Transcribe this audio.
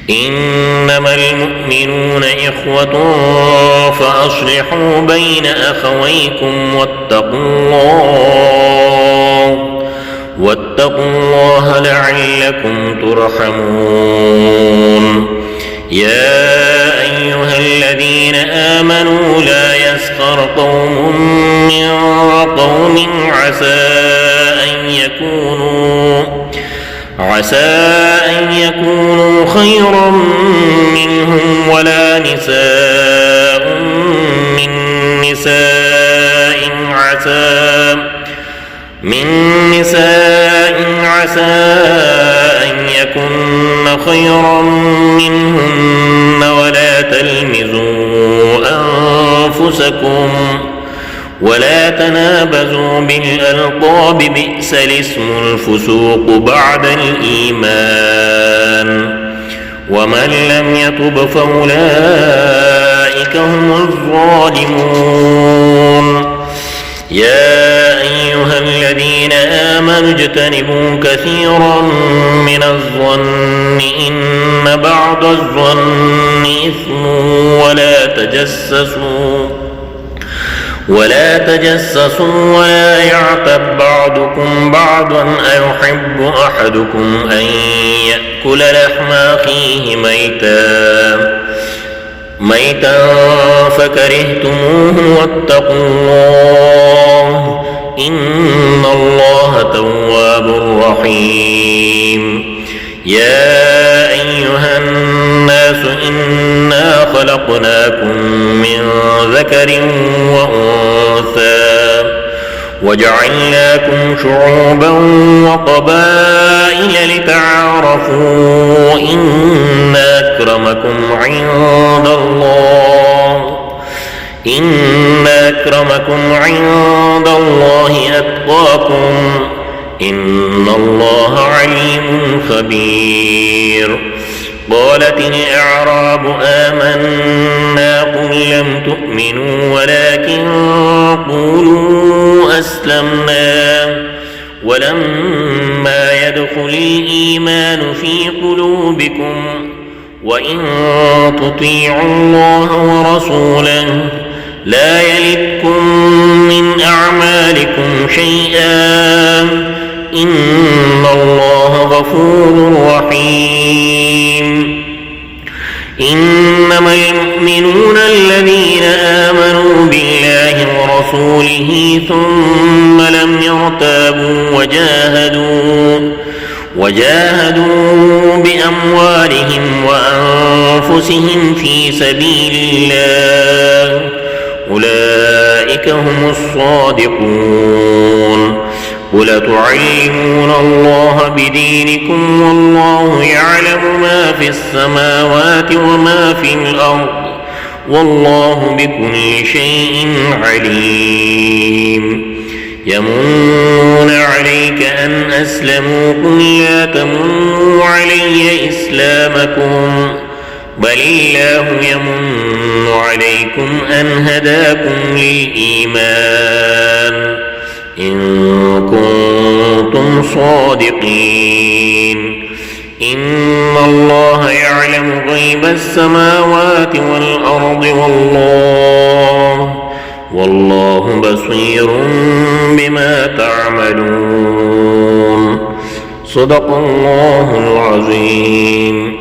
إنما المؤمنون إخوة فأصلحوا بين أخويكم واتقوا الله لعلكم ترحمون يا أيها الذين آمنوا لا يسخر قوم من قوم عسى أن يكونوا خيرا منهم ولا نساء من نساء عسى أن يكن خيرا منهن ولا تلمزوا أنفسكم ولا تنابزوا بالألقاب بئس الاسم الفسوق بعد الإيمان ومن لم يتب فأولئك هم الظالمون يا أيها الذين آمنوا اجتنبوا كثيرا من الظن إن بعض الظن إثم ولا تجسسوا ولا يعتب بعضكم بعضا أيحب أحدكم أن يأكل لحم أخيه ميتا فكرهتموه واتقوا الله إن الله تواب رحيم يا أيها الناس إنا خلقناكم من ذكر وأنثى وجعلناكم شعوبا وقبائل لتعارفوا إن أكرمكم عند الله أتقاكم إن الله عليم خبير قالت الأعراب آمنا قل لم تؤمنوا ولكن قولوا أسلمنا ولما يدخل الإيمان في قلوبكم وإن تطيعوا الله ورسوله لا يلدكم من أعمالكم شيئا إن الله غفور رحيم إنما المؤمنون الذين آمنوا بالله ورسوله ثم لم يرتابوا وجاهدوا بأموالهم وأنفسهم في سبيل الله أولئك هم الصادقون قل تعلمون الله بدينكم والله يعلم ما في السماوات وما في الأرض والله بكل شيء عليم يمنون عليك أن أسلموا قل لا تمنوا علي إسلامكم بل الله يمن عليكم أن هداكم للإيمان إن كنتم صادقين إن الله يعلم غيب السماوات والأرض والله بصير بما تعملون صدق الله العظيم.